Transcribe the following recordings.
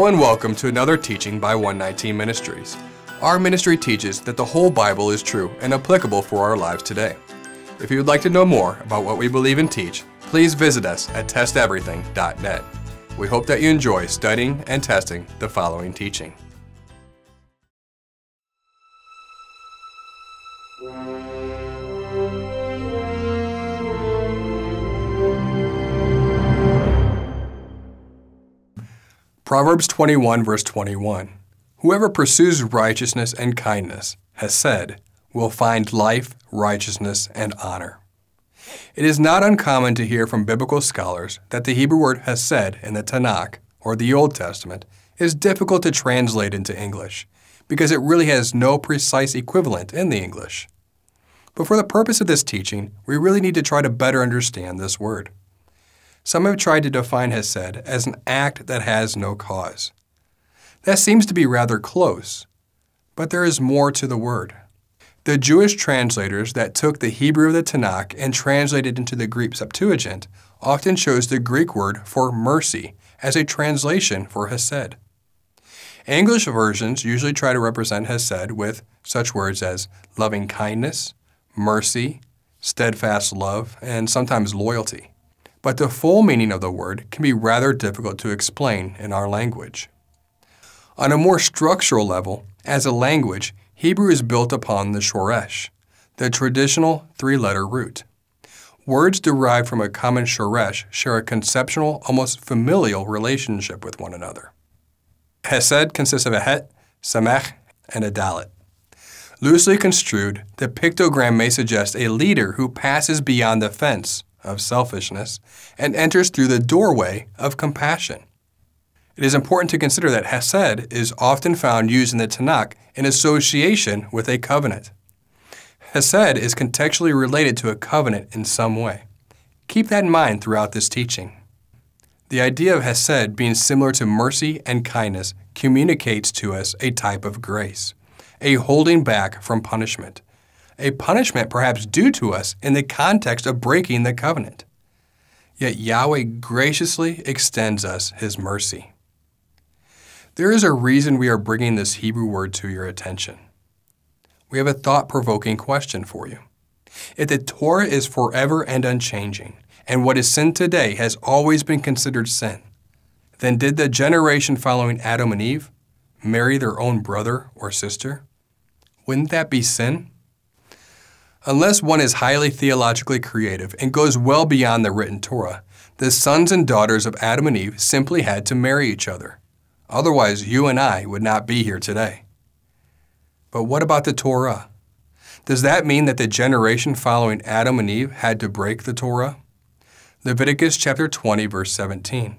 Hello and welcome to another teaching by 119 Ministries. Our ministry teaches that the whole Bible is true and applicable for our lives today. If you would like to know more about what we believe and teach, please visit us at testeverything.net. We hope that you enjoy studying and testing the following teaching. Proverbs 21 verse 21. Whoever pursues righteousness and kindness, Chesed, will find life, righteousness, and honor. It is not uncommon to hear from biblical scholars that the Hebrew word Chesed in the Tanakh, or the Old Testament, is difficult to translate into English, because it really has no precise equivalent in the English. But for the purpose of this teaching, we really need to try to better understand this word. Some have tried to define Chesed as an act that has no cause. That seems to be rather close, but there is more to the word. The Jewish translators that took the Hebrew of the Tanakh and translated into the Greek Septuagint often chose the Greek word for mercy as a translation for Chesed. English versions usually try to represent Chesed with such words as loving kindness, mercy, steadfast love, and sometimes loyalty. But the full meaning of the word can be rather difficult to explain in our language. On a more structural level, as a language, Hebrew is built upon the shoresh, the traditional three-letter root. Words derived from a common shoresh share a conceptual, almost familial relationship with one another. Chesed consists of a het, samech, and a dalet. Loosely construed, the pictogram may suggest a leader who passes beyond the fence of selfishness and enters through the doorway of compassion. It is important to consider that Chesed is often found used in the Tanakh in association with a covenant. Chesed is contextually related to a covenant in some way. Keep that in mind throughout this teaching. The idea of Chesed being similar to mercy and kindness communicates to us a type of grace, a holding back from punishment, a punishment perhaps due to us in the context of breaking the covenant. Yet Yahweh graciously extends us His mercy. There is a reason we are bringing this Hebrew word to your attention. We have a thought-provoking question for you. If the Torah is forever and unchanging, and what is sin today has always been considered sin, then did the generation following Adam and Eve marry their own brother or sister? Wouldn't that be sin? Unless one is highly theologically creative and goes well beyond the written Torah, the sons and daughters of Adam and Eve simply had to marry each other. Otherwise, you and I would not be here today. But what about the Torah? Does that mean that the generation following Adam and Eve had to break the Torah? Leviticus chapter 20, verse 17.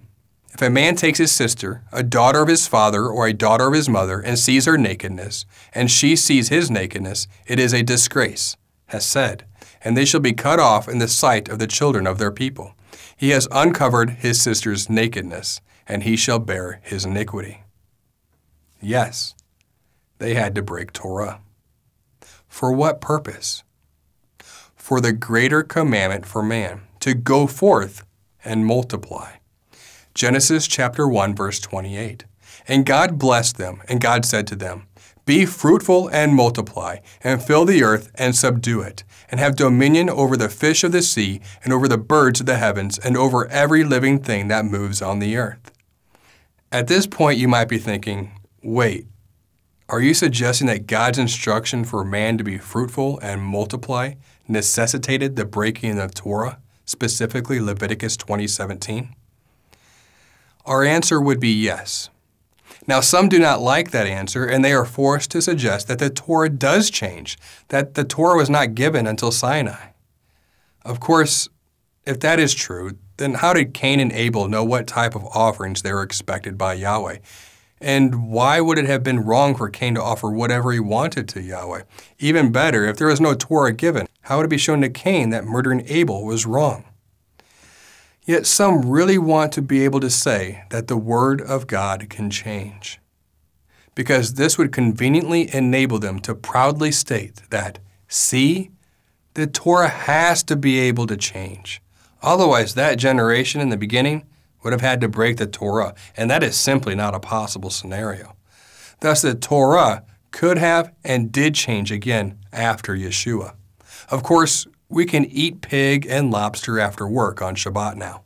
If a man takes his sister, a daughter of his father or a daughter of his mother, and sees her nakedness, and she sees his nakedness, it is a disgrace, Chesed, and they shall be cut off in the sight of the children of their people. He has uncovered his sister's nakedness, and he shall bear his iniquity. Yes, they had to break Torah. For what purpose? For the greater commandment for man, to go forth and multiply. Genesis chapter 1, verse 28. And God blessed them, and God said to them, be fruitful and multiply, and fill the earth and subdue it, and have dominion over the fish of the sea, and over the birds of the heavens, and over every living thing that moves on the earth. At this point, you might be thinking, wait, are you suggesting that God's instruction for man to be fruitful and multiply necessitated the breaking of Torah, specifically Leviticus 20:17? Our answer would be yes. Now, some do not like that answer, and they are forced to suggest that the Torah does change, that the Torah was not given until Sinai. Of course, if that is true, then how did Cain and Abel know what type of offerings they were expected by Yahweh? And why would it have been wrong for Cain to offer whatever he wanted to Yahweh? Even better, if there was no Torah given, how would it be shown to Cain that murdering Abel was wrong? Yet some really want to be able to say that the Word of God can change, because this would conveniently enable them to proudly state that, see, the Torah has to be able to change. Otherwise, that generation in the beginning would have had to break the Torah, and that is simply not a possible scenario. Thus, the Torah could have and did change again after Yeshua. Of course, we can eat pig and lobster after work on Shabbat now.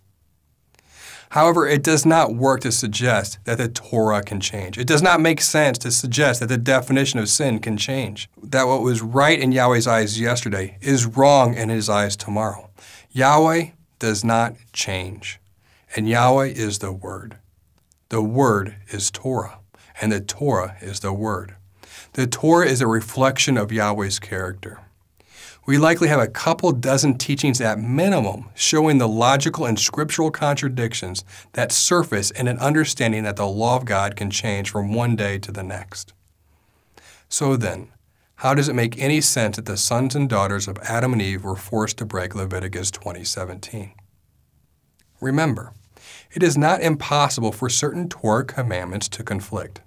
However, it does not work to suggest that the Torah can change. It does not make sense to suggest that the definition of sin can change. That what was right in Yahweh's eyes yesterday is wrong in His eyes tomorrow. Yahweh does not change, and Yahweh is the Word. The Word is Torah, and the Torah is the Word. The Torah is a reflection of Yahweh's character. We likely have a couple dozen teachings at minimum showing the logical and scriptural contradictions that surface in an understanding that the law of God can change from one day to the next. So then, how does it make any sense that the sons and daughters of Adam and Eve were forced to break Leviticus 20:17? Remember, it is not impossible for certain Torah commandments to conflict.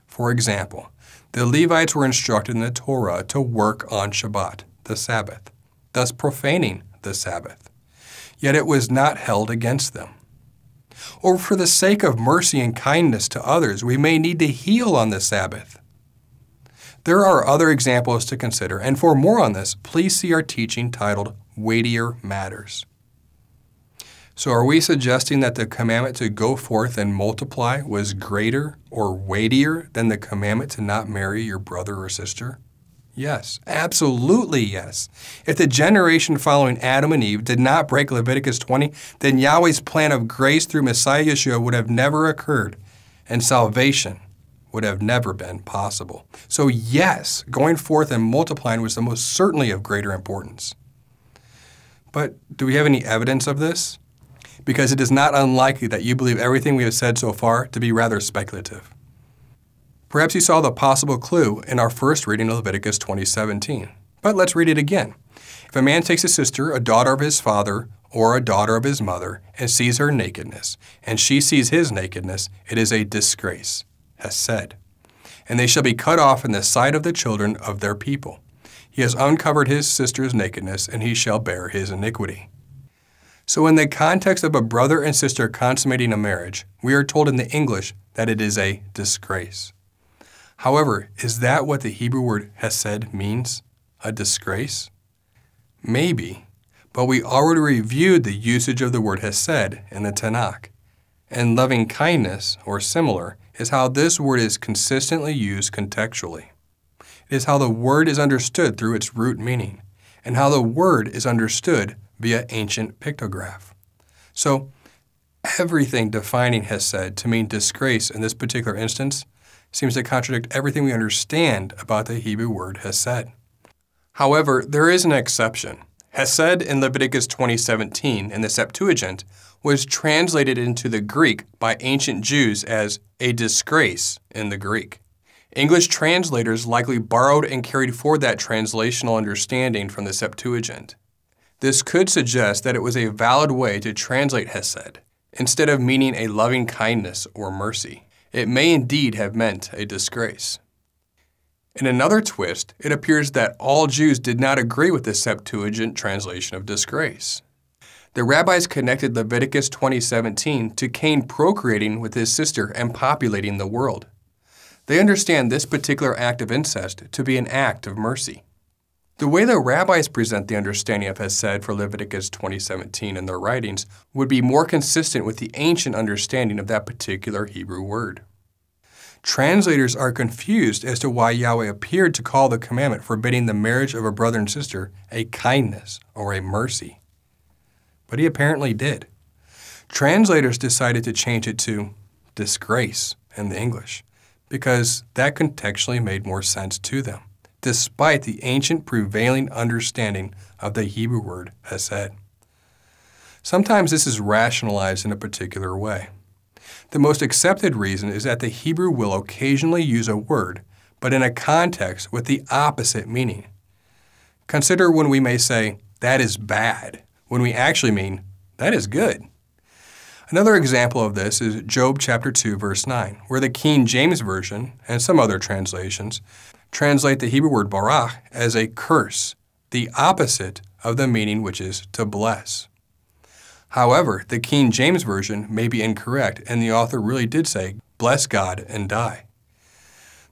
For example, the Levites were instructed in the Torah to work on Shabbat, the Sabbath, thus profaning the Sabbath. Yet it was not held against them. Or for the sake of mercy and kindness to others, we may need to heal on the Sabbath. There are other examples to consider, and for more on this, please see our teaching titled Weightier Matters. So are we suggesting that the commandment to go forth and multiply was greater or weightier than the commandment to not marry your brother or sister? Yes, absolutely yes. If the generation following Adam and Eve did not break Leviticus 20, then Yahweh's plan of grace through Messiah Yeshua would have never occurred, and salvation would have never been possible. So yes, going forth and multiplying was the most certainly of greater importance. But do we have any evidence of this? Because it is not unlikely that you believe everything we have said so far to be rather speculative. Perhaps you saw the possible clue in our first reading of Leviticus 20:17. But let's read it again. If a man takes a sister, a daughter of his father, or a daughter of his mother, and sees her nakedness, and she sees his nakedness, it is a disgrace, Chesed. And they shall be cut off in the sight of the children of their people. He has uncovered his sister's nakedness, and he shall bear his iniquity. So in the context of a brother and sister consummating a marriage, we are told in the English that it is a disgrace. However, is that what the Hebrew word Chesed means? A disgrace? Maybe, but we already reviewed the usage of the word Chesed in the Tanakh. And loving kindness, or similar, is how this word is consistently used contextually. It is how the word is understood through its root meaning, and how the word is understood via ancient pictograph. So, everything defining Chesed to mean disgrace in this particular instance seems to contradict everything we understand about the Hebrew word Chesed. However, there is an exception. Chesed in Leviticus 20:17 in the Septuagint was translated into the Greek by ancient Jews as a disgrace in the Greek. English translators likely borrowed and carried forward that translational understanding from the Septuagint. This could suggest that it was a valid way to translate Chesed, instead of meaning a loving kindness or mercy. It may indeed have meant a disgrace. In another twist, it appears that all Jews did not agree with the Septuagint translation of disgrace. The rabbis connected Leviticus 20:17 to Cain procreating with his sister and populating the world. They understand this particular act of incest to be an act of mercy. The way the rabbis present the understanding of Chesed for Leviticus 20:17 in their writings would be more consistent with the ancient understanding of that particular Hebrew word. Translators are confused as to why Yahweh appeared to call the commandment forbidding the marriage of a brother and sister a kindness or a mercy. But he apparently did. Translators decided to change it to disgrace in the English because that contextually made more sense to them, despite the ancient prevailing understanding of the Hebrew word Chesed. Sometimes this is rationalized in a particular way. The most accepted reason is that the Hebrew will occasionally use a word, but in a context with the opposite meaning. Consider when we may say, that is bad, when we actually mean, that is good. Another example of this is Job chapter 2, verse 9, where the King James Version, and some other translations, translate the Hebrew word barach as a curse, the opposite of the meaning which is to bless. However, the King James Version may be incorrect, and the author really did say, bless God and die.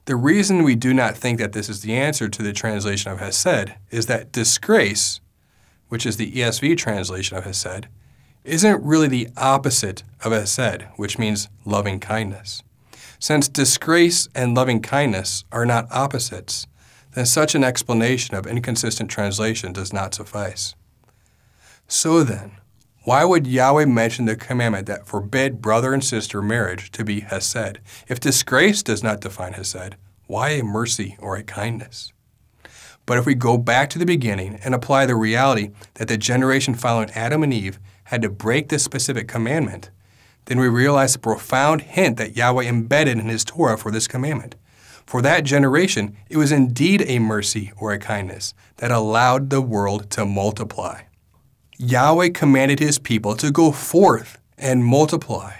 The reason we do not think that this is the answer to the translation of Chesed is that disgrace, which is the ESV translation of Chesed, isn't really the opposite of Chesed, which means loving kindness. Since disgrace and loving kindness are not opposites, then such an explanation of inconsistent translation does not suffice. So then, why would Yahweh mention the commandment that forbid brother and sister marriage to be Chesed? If disgrace does not define Chesed, why a mercy or a kindness? But if we go back to the beginning and apply the reality that the generation following Adam and Eve had to break this specific commandment, then we realize the profound hint that Yahweh embedded in His Torah for this commandment. For that generation, it was indeed a mercy or a kindness that allowed the world to multiply. Yahweh commanded His people to go forth and multiply.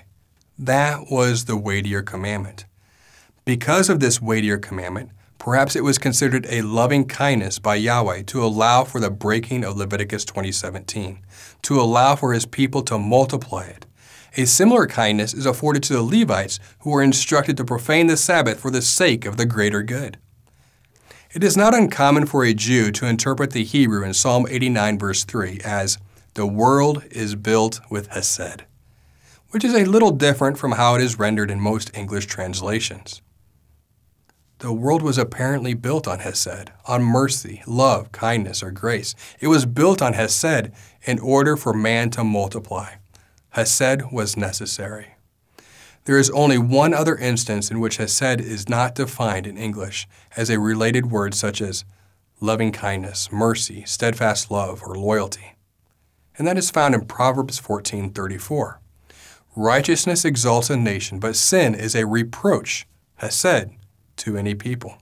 That was the weightier commandment. Because of this weightier commandment, perhaps it was considered a loving kindness by Yahweh to allow for the breaking of Leviticus 20:17, to allow for His people to multiply it. A similar kindness is afforded to the Levites who were instructed to profane the Sabbath for the sake of the greater good. It is not uncommon for a Jew to interpret the Hebrew in Psalm 89 verse 3 as, the world is built with Chesed, which is a little different from how it is rendered in most English translations. The world was apparently built on Chesed, on mercy, love, kindness, or grace. It was built on Chesed in order for man to multiply. Chesed was necessary. There is only one other instance in which Chesed is not defined in English as a related word such as loving kindness, mercy, steadfast love, or loyalty. And that is found in Proverbs 14:34. Righteousness exalts a nation, but sin is a reproach, Chesed, to any people.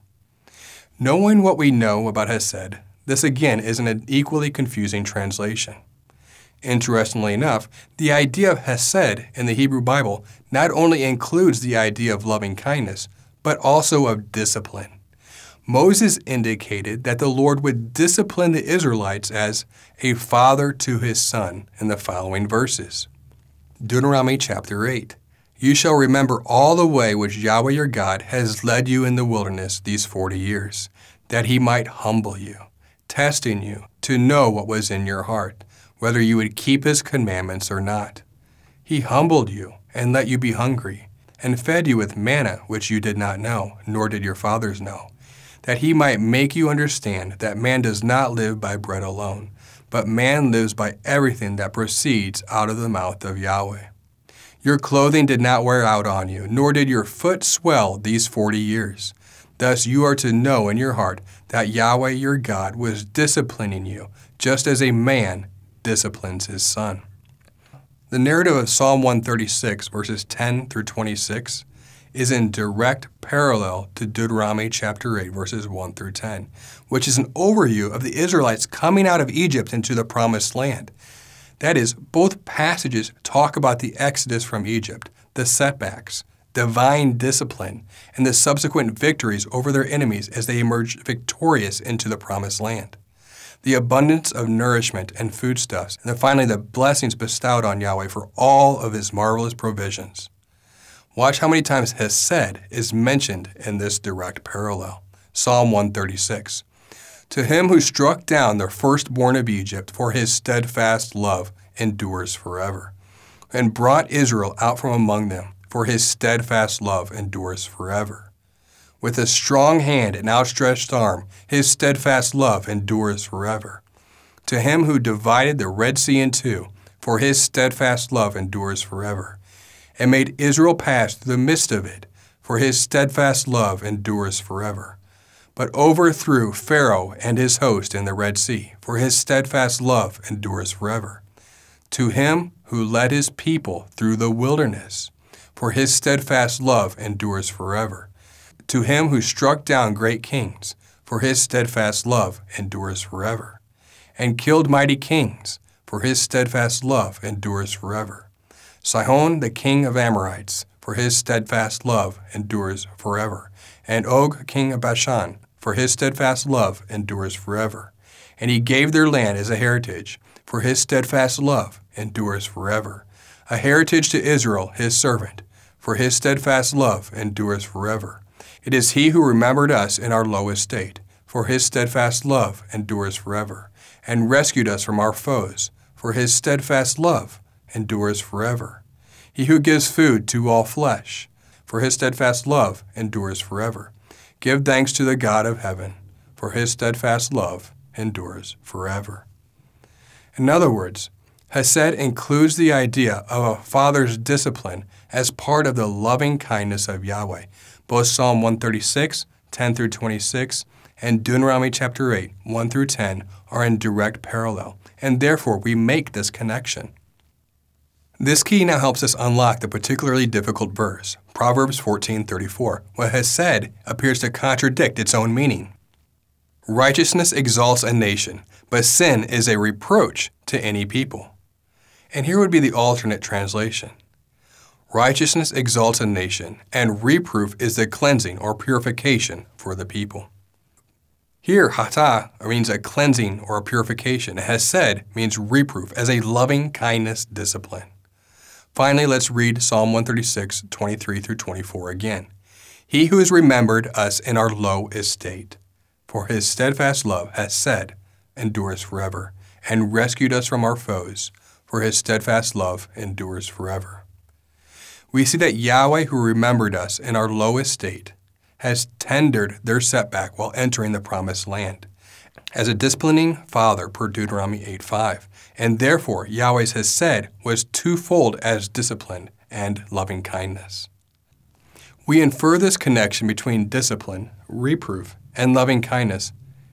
Knowing what we know about Chesed, this again is an equally confusing translation. Interestingly enough, the idea of Chesed in the Hebrew Bible not only includes the idea of loving kindness, but also of discipline. Moses indicated that the Lord would discipline the Israelites as a father to his son in the following verses. Deuteronomy chapter 8. You shall remember all the way which Yahweh your God has led you in the wilderness these 40 years, that He might humble you, testing you to know what was in your heart, whether you would keep His commandments or not. He humbled you and let you be hungry, and fed you with manna which you did not know, nor did your fathers know, that He might make you understand that man does not live by bread alone, but man lives by everything that proceeds out of the mouth of Yahweh. Your clothing did not wear out on you, nor did your foot swell these 40 years. Thus you are to know in your heart that Yahweh your God was disciplining you, just as a man disciplines his son. The narrative of Psalm 136, verses 10 through 26, is in direct parallel to Deuteronomy chapter 8, verses 1 through 10, which is an overview of the Israelites coming out of Egypt into the Promised Land. That is, both passages talk about the exodus from Egypt, the setbacks, divine discipline, and the subsequent victories over their enemies as they emerge victorious into the Promised Land. The abundance of nourishment and foodstuffs, and then finally the blessings bestowed on Yahweh for all of His marvelous provisions. Watch how many times Chesed is mentioned in this direct parallel. Psalm 136. To Him who struck down the firstborn of Egypt, for His steadfast love endures forever, and brought Israel out from among them, for His steadfast love endures forever. With a strong hand and outstretched arm, His steadfast love endures forever. To Him who divided the Red Sea in two, for His steadfast love endures forever, and made Israel pass through the midst of it, for His steadfast love endures forever. But overthrew Pharaoh and his host in the Red Sea, for His steadfast love endures forever. To Him who led His people through the wilderness, for His steadfast love endures forever. To Him who struck down great kings, for His steadfast love endures forever. And killed mighty kings, for His steadfast love endures forever. Sihon the king of Amorites, for His steadfast love endures forever. And Og king of Bashan, for His steadfast love endures forever. And He gave their land as a heritage, for his steadfast love endures forever. A heritage to Israel, his servant, for his steadfast love endures forever. It is he who remembered us in our low estate, for his steadfast love endures forever, and rescued us from our foes, for his steadfast love endures forever. He who gives food to all flesh, for his steadfast love endures forever. Give thanks to the God of heaven, for his steadfast love endures forever. In other words, Chesed includes the idea of a father's discipline as part of the loving kindness of Yahweh. Both Psalm 136, 10 through 26, and Deuteronomy chapter 8, 1 through 10 are in direct parallel, and therefore we make this connection. This key now helps us unlock the particularly difficult verse, Proverbs 14:34, where Chesed appears to contradict its own meaning. Righteousness exalts a nation, but sin is a reproach to any people. And here would be the alternate translation. Righteousness exalts a nation, and reproof is the cleansing or purification for the people. Here, hata means a cleansing or a purification. Chesed means reproof as a loving kindness discipline. Finally, let's read Psalm 136, 23 through 24 again. He who has remembered us in our low estate, for his steadfast love, Chesed, endures forever, and rescued us from our foes, for his steadfast love endures forever. We see that Yahweh, who remembered us in our low estate, has tendered their setback while entering the promised land, as a disciplining father per Deuteronomy 8:5, and therefore Yahweh's Chesed was twofold as discipline and loving kindness. We infer this connection between discipline, reproof, and loving kindness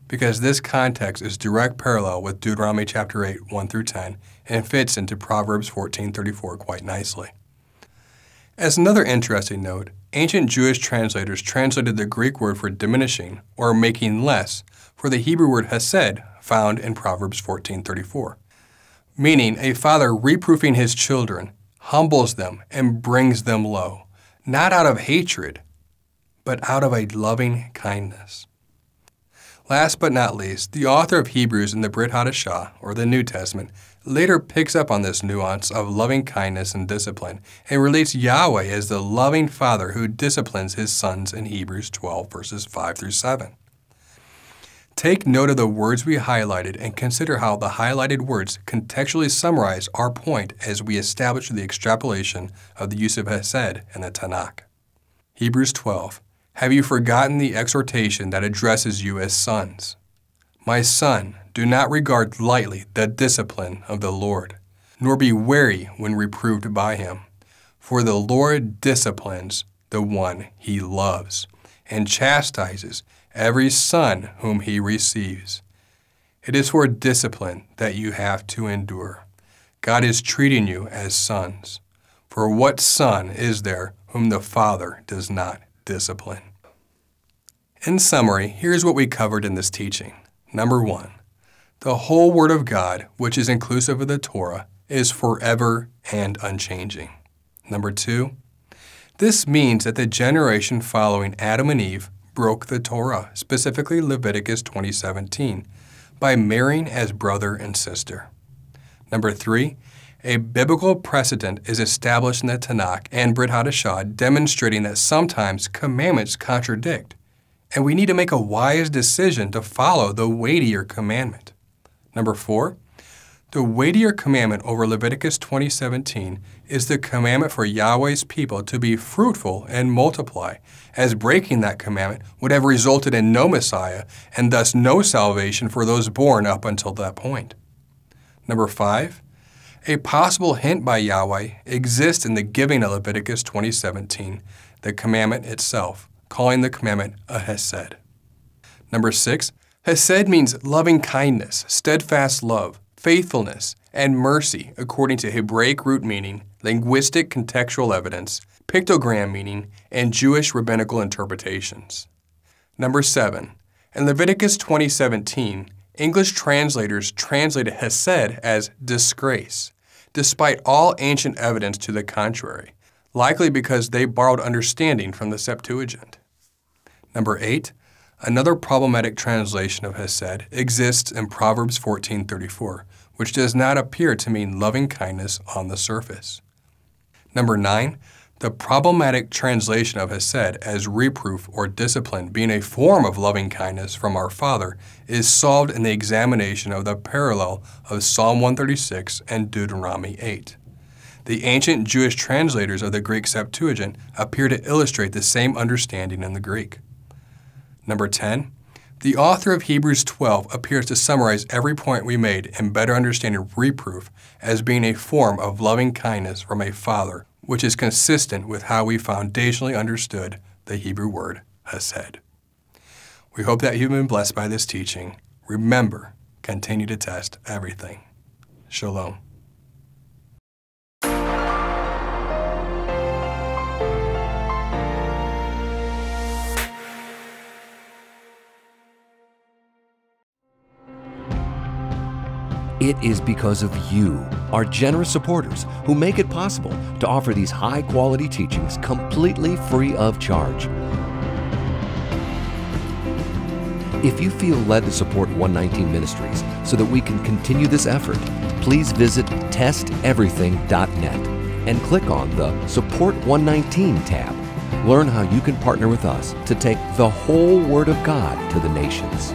because this context is direct parallel with Deuteronomy chapter 8, 1 through 10, and fits into Proverbs 14:34 quite nicely. As another interesting note, ancient Jewish translators translated the Greek word for diminishing or making less for the Hebrew word Chesed found in Proverbs 14:34, meaning a father reproofing his children humbles them and brings them low, not out of hatred, but out of a loving kindness. Last but not least, the author of Hebrews in the Brit Hadashah, or the New Testament, later picks up on this nuance of loving kindness and discipline and relates Yahweh as the loving father who disciplines his sons in Hebrews 12, verses 5 through 7. Take note of the words we highlighted and consider how the highlighted words contextually summarize our point as we establish the extrapolation of the use of Chesed in the Tanakh. Hebrews 12. Have you forgotten the exhortation that addresses you as sons? My son, do not regard lightly the discipline of the Lord, nor be weary when reproved by him. For the Lord disciplines the one he loves, and chastises every son whom he receives. It is for discipline that you have to endure. God is treating you as sons. For what son is there whom the Father does not discipline? In summary, here's what we covered in this teaching. Number 1, the whole Word of God, which is inclusive of the Torah, is forever and unchanging. Number 2, this means that the generation following Adam and Eve broke the Torah, specifically Leviticus 20:17, by marrying as brother and sister. Number 3, a biblical precedent is established in the Tanakh and Brit Hadashah demonstrating that sometimes commandments contradict, and we need to make a wise decision to follow the weightier commandment. Number 4, the weightier commandment over Leviticus 20:17 is the commandment for Yahweh's people to be fruitful and multiply, as breaking that commandment would have resulted in no Messiah and thus no salvation for those born up until that point. Number 5, a possible hint by Yahweh exists in the giving of Leviticus 20:17, the commandment itself, calling the commandment a Chesed. Number 6, Chesed means loving kindness, steadfast love, faithfulness, and mercy according to Hebraic root meaning, linguistic contextual evidence, pictogram meaning, and Jewish rabbinical interpretations. Number 7, in Leviticus 20:17, English translators translated Chesed as disgrace, despite all ancient evidence to the contrary, likely because they borrowed understanding from the Septuagint. Number 8, Another problematic translation of Chesed exists in Proverbs 14:34, which does not appear to mean loving kindness on the surface. Number 9, the problematic translation of Chesed as reproof or discipline being a form of loving kindness from our Father is solved in the examination of the parallel of Psalm 136 and Deuteronomy 8. The ancient Jewish translators of the Greek Septuagint appear to illustrate the same understanding in the Greek. Number 10, the author of Hebrews 12 appears to summarize every point we made in better understanding reproof as being a form of loving kindness from a father, which is consistent with how we foundationally understood the Hebrew word Chesed. We hope that you've been blessed by this teaching. Remember, continue to test everything. Shalom. It is because of you, our generous supporters, who make it possible to offer these high-quality teachings completely free of charge. If you feel led to support 119 Ministries so that we can continue this effort, please visit testeverything.net and click on the Support 119 tab. Learn how you can partner with us to take the whole Word of God to the nations.